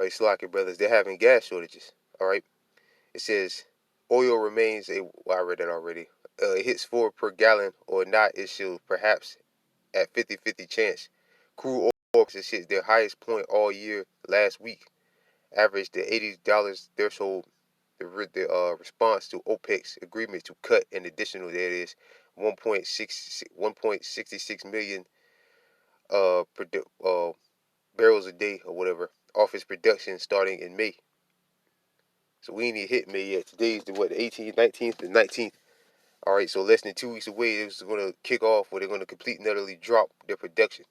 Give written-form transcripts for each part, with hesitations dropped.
right, Slocky brothers, they're having gas shortages. All right, it says oil remains a. Well, I read that already. It hits 4 per gallon or not. It should perhaps at 50-50 chance. Crude oil prices hit their highest point all year last week, averaged the $80 threshold. The response to OPEC's agreement to cut an additional, that is, 1.66 million barrels a day or whatever off its production starting in May. So we ain't even hit May yet. Today's the 18th, 19th, the 19th. All right, so less than 2 weeks away, it's going to kick off where they're going to complete and utterly drop their production.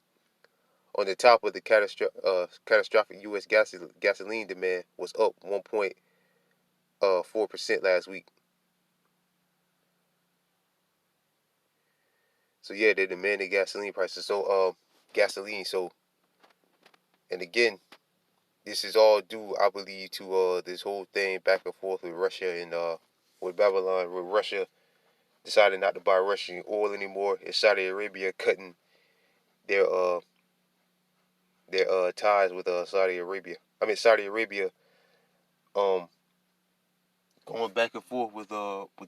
On the top of the catastrophic U.S. gasoline demand was up 1.4% last week. So yeah, they demanded gasoline prices. So gasoline. So, and again, this is all due, I believe, to this whole thing back and forth with Russia and with Babylon, where Russia decided not to buy Russian oil anymore, and Saudi Arabia cutting their ties with Saudi Arabia. Saudi Arabia going back and forth with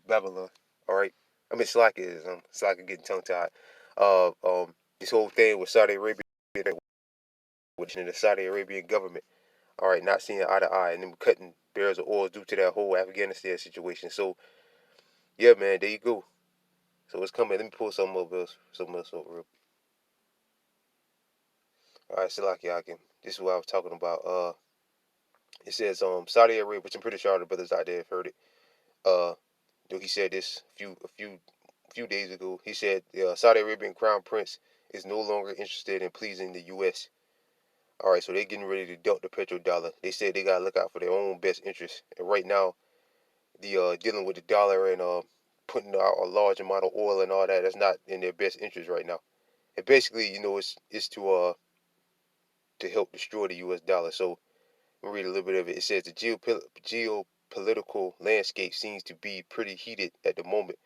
Babylon. All right, Slack is Slack is getting tongue tied. This whole thing with Saudi Arabia, which in the Saudi Arabian government, all right, not seeing eye to eye, and them cutting barrels of oil due to that whole Afghanistan situation. So yeah, man, there you go. So it's coming. Let me pull something else up real. All right, Salaki Akim. This is what I was talking about. It says Saudi Arabia, which I'm pretty sure all the brothers out there have heard it. He said this a few days ago. He said the Saudi Arabian crown prince is no longer interested in pleasing the U.S. All right, so they're getting ready to dump the petrodollar. They said they gotta look out for their own best interests. And right now, the dealing with the dollar and putting out a large amount of oil and all that, that's not in their best interest right now. And basically, it's to help destroy the U.S. dollar. So I'll read a little bit of it. It says the geopolitical landscape seems to be pretty heated at the moment.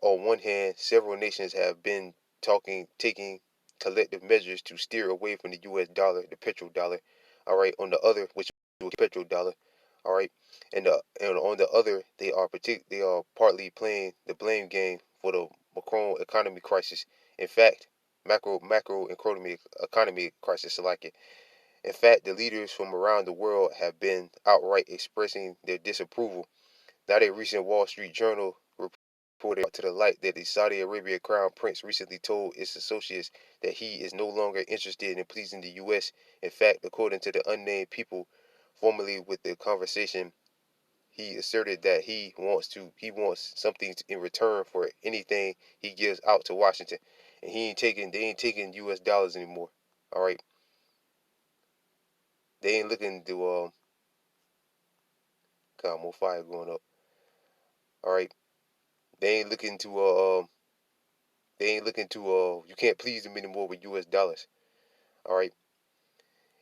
On one hand, several nations have been taking collective measures to steer away from the U.S. dollar, the petrodollar. All right. On the other, which is the petrodollar. All right. And on the other, they are partly playing the blame game for the Macron economy crisis. In fact, macro economy crisis, like it. In fact, the leaders from around the world have been outright expressing their disapproval. Not a recent Wall Street Journal reported to the light that the Saudi Arabia crown prince recently told its associates that he is no longer interested in pleasing the U.S. In fact, according to the unnamed people formerly with the conversation, he asserted that he wants something in return for anything he gives out to Washington, and they ain't taking U.S. dollars anymore. All right, they ain't looking to got more fire going up. All right, they ain't looking to you can't please them anymore with U.S. dollars. All right,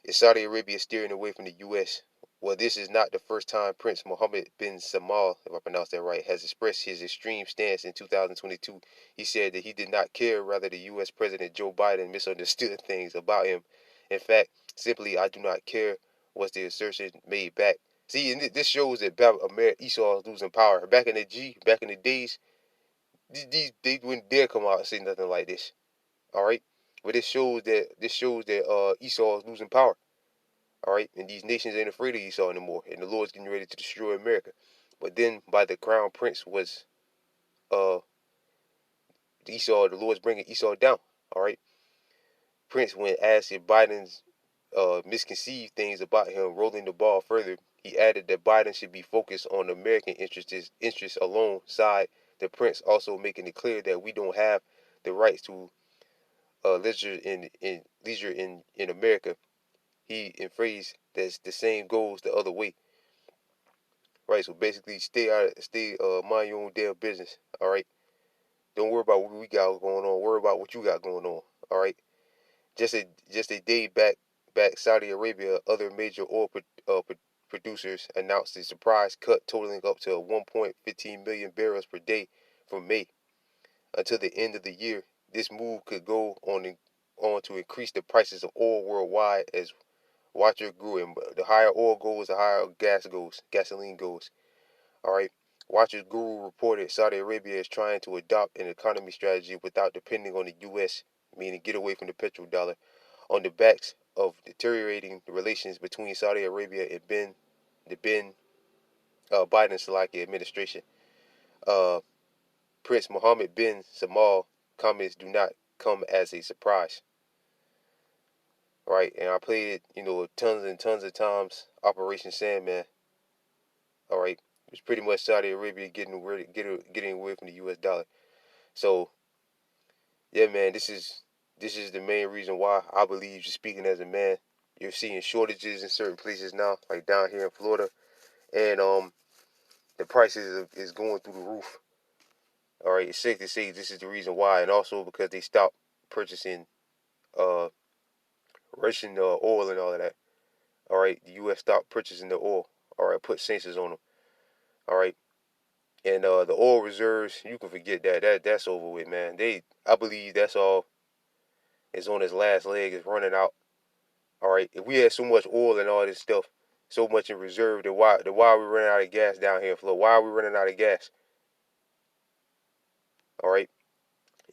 is Saudi Arabia steering away from the U.S.? Well, this is not the first time Prince Mohammed bin Salman, if I pronounced that right, has expressed his extreme stance. In 2022, he said that he did not care whether the U.S. President Joe Biden misunderstood things about him. In fact, simply, I do not care, was the assertion made back. See, and this shows that Esau is losing power. Back in the days, they wouldn't dare come out and say nothing like this. All right, but this shows that Esau is losing power. All right, and these nations ain't afraid of Esau anymore, and the Lord's getting ready to destroy America. But then, by the crown prince was uh the Lord's bringing Esau down. All right, Prince, when asked if Biden's misconceived things about him rolling the ball further, he added that Biden should be focused on American interests alongside the prince, also making it clear that we don't have the rights to leisure in America. He in phrase that's the same goes the other way. Right, so basically mind your own damn business. All right. Don't worry about what we got going on. Worry about what you got going on. All right. Just a day back Saudi Arabia, other major oil producers announced a surprise cut totaling up to 1.15 million barrels per day from May until the end of the year. This move could go on to increase the prices of oil worldwide as Watch it grow. And the higher oil goes, the higher gasoline goes. All right. Watchers Guru reported Saudi Arabia is trying to adopt an economy strategy without depending on the U.S., meaning get away from the petrodollar, on the backs of deteriorating relations between Saudi Arabia and the Biden-Salaki administration. Uh, Prince Mohammed bin Salman comments do not come as a surprise, right? And I played it, tons and tons of times. Operation Sandman, all right. It's pretty much Saudi Arabia getting away from the U.S. dollar. So yeah, man, this is the main reason why I believe, just speaking as a man, you're seeing shortages in certain places now, like down here in Florida, and the prices is going through the roof. All right, it's safe to say this is the reason why, and also because they stopped purchasing uh Russian oil and all of that. All right, the U.S. stopped purchasing the oil. All right, put sanctions on them. All right, and the oil reserves, you can forget that. That's over with, man. I believe that's all is on its last leg. Is running out. All right, if we had so much oil and all this stuff, so much in reserve, then why are we running out of gas down here in Florida? Why are we running out of gas? All right,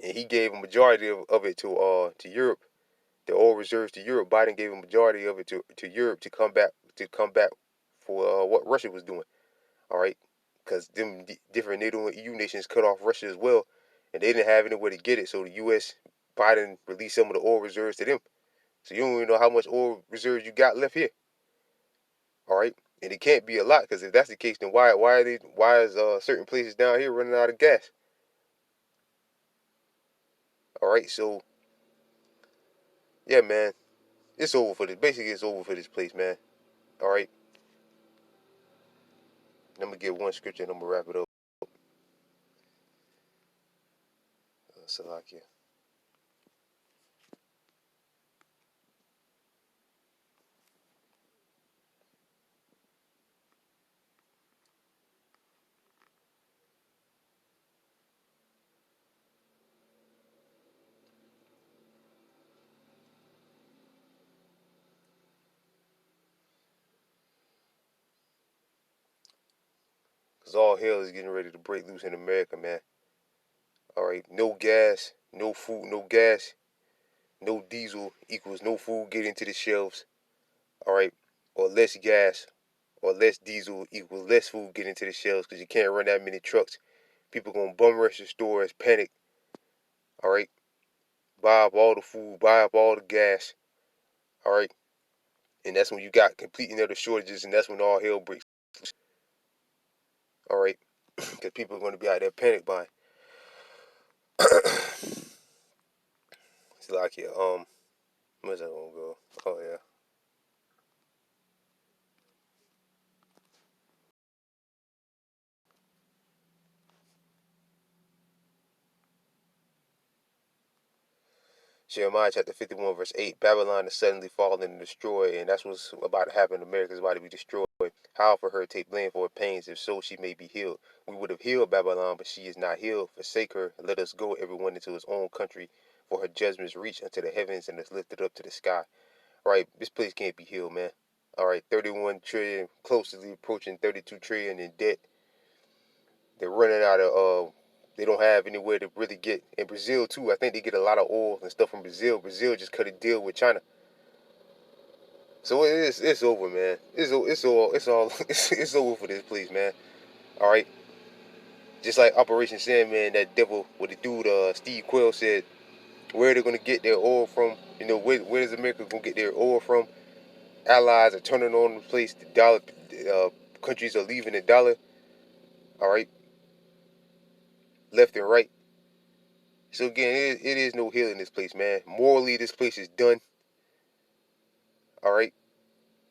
and he gave a majority of it to Europe, the oil reserves to Europe. Biden gave a majority of it to Europe to come back for what Russia was doing. All right, because them different NATO and EU nations cut off Russia as well, and they didn't have anywhere to get it. So the U.S. Biden released some of the oil reserves to them. So you don't even know how much oil reserves you got left here. All right, and it can't be a lot, because if that's the case, then why is certain places down here running out of gas? All right, so yeah, man, it's over for this. Basically, it's over for this place, man. All right, I'm gonna get one scripture and I'm gonna wrap it up. Salakia. Because all hell is getting ready to break loose in America, man. All right, no gas, no food, no gas, no diesel equals no food getting to the shelves. All right, or less gas or less diesel equals less food getting to the shelves, because you can't run that many trucks. People gonna bum rush the stores, panic. All right, buy up all the food, buy up all the gas. All right, and that's when you got complete and utter shortages, and that's when all hell breaks loose. All right, because people are going to be out there panic buying. It's like, yeah, where's that gonna go? Oh yeah. Jeremiah chapter 51 verse 8. Babylon is suddenly fallen and destroyed, and that's what's about to happen. America is about to be destroyed. How for her take blame for her pains, if so she may be healed. We would have healed Babylon, but she is not healed. Forsake her, and let us go everyone into his own country, for her judgments reach unto the heavens and is lifted up to the sky. All right, this place can't be healed, man. All right, 31 trillion, closely approaching 32 trillion in debt. They're running out of they don't have anywhere to really get. In Brazil too, I think they get a lot of oil and stuff from Brazil. Brazil just cut a deal with China. So it's over, man. It's all it's over for this place, man. All right. Just like Operation Sandman, that devil with the dude Steve Quayle said, where they're gonna get their oil from? Where is America gonna get their oil from? Allies are turning on the place. The dollar countries are leaving the dollar. All right, left and right. So again, it is no healing this place, man. Morally, this place is done. All right.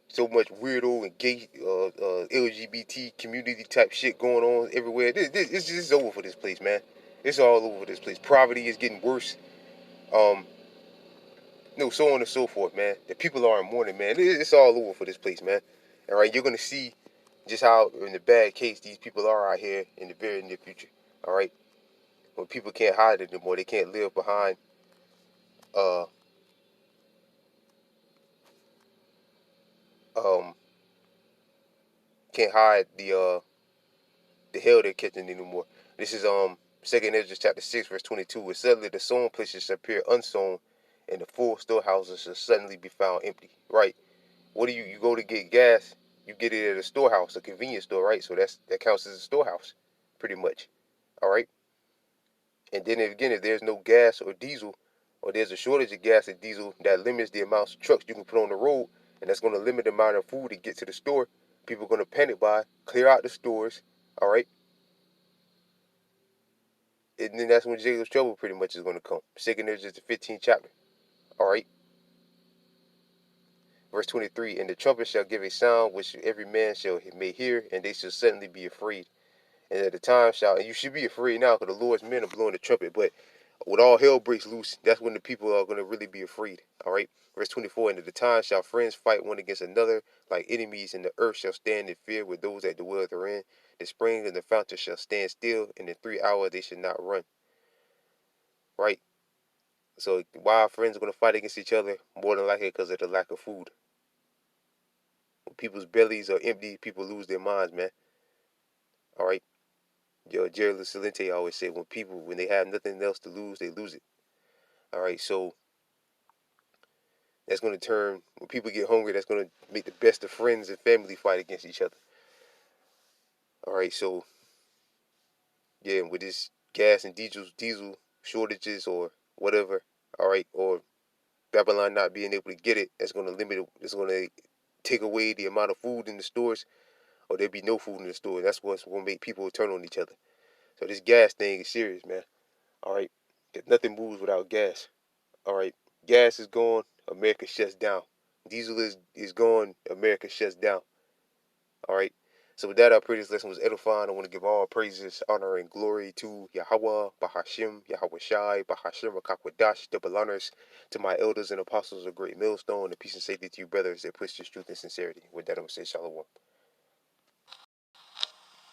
So much weirdo and gay, LGBT community type shit going on everywhere. It's just over for this place, man. It's all over for this place. Poverty is getting worse. Um, so on and so forth, man. The people are in mourning, man. It's all over for this place, man. All right, you're gonna see just how in the bad case these people are out here in the very near future. All right, when people can't hide it anymore, they can't live behind uh um can't hide the hell they're catching anymore. This is Second Ezra chapter 6 verse 22. Where suddenly the sown places shall appear unsown, and the full storehouses shall suddenly be found empty. Right? What do you go to get gas? You get it at a storehouse, a convenience store, right? So that counts as a storehouse, pretty much. All right. And then again, if there's no gas or diesel, or there's a shortage of gas and diesel, that limits the amount of trucks you can put on the road, and that's going to limit the amount of food to get to the store. People are going to panic buy, clear out the stores. All right. And then that's when Jacob's trouble pretty much is going to come. Second Ezra the 15th chapter. All right. Verse 23, and the trumpet shall give a sound which every man may hear, and they shall suddenly be afraid. And at the time shall, and you should be afraid now because the Lord's men are blowing the trumpet, but when all hell breaks loose, that's when the people are going to really be afraid. All right. Verse 24, and at the time shall friends fight one against another like enemies, and the earth shall stand in fear with those that dwell therein. The spring and the fountain shall stand still, and in 3 hours they should not run. Right. So why are friends going to fight against each other? More than likely because of the lack of food. When people's bellies are empty, people lose their minds, man. All right. Yo, Jerry Lucilente always said when they have nothing else to lose, they lose it. All right. So that's going to turn, when people get hungry, that's going to make the best of friends and family fight against each other. All right. So yeah, with this gas and diesel shortages or whatever. All right. Or Babylon not being able to get it, that's going to limit it. It's going to take away the amount of food in the stores, or there'll be no food in the store. That's what's going to make people turn on each other. So this gas thing is serious, man. All right. Because nothing moves without gas. All right. Gas is gone, America shuts down. Diesel is gone, America shuts down. All right. So with that, I pray this lesson was edifying. I want to give all praises, honor, and glory to Yahweh, Bahashim, Yahweh Shai, Bahashim, Rakakwadash, double honors to my elders and apostles of Great Millstone, and peace and safety to you brothers that push this truth and sincerity. With that, I'm going to say shalom.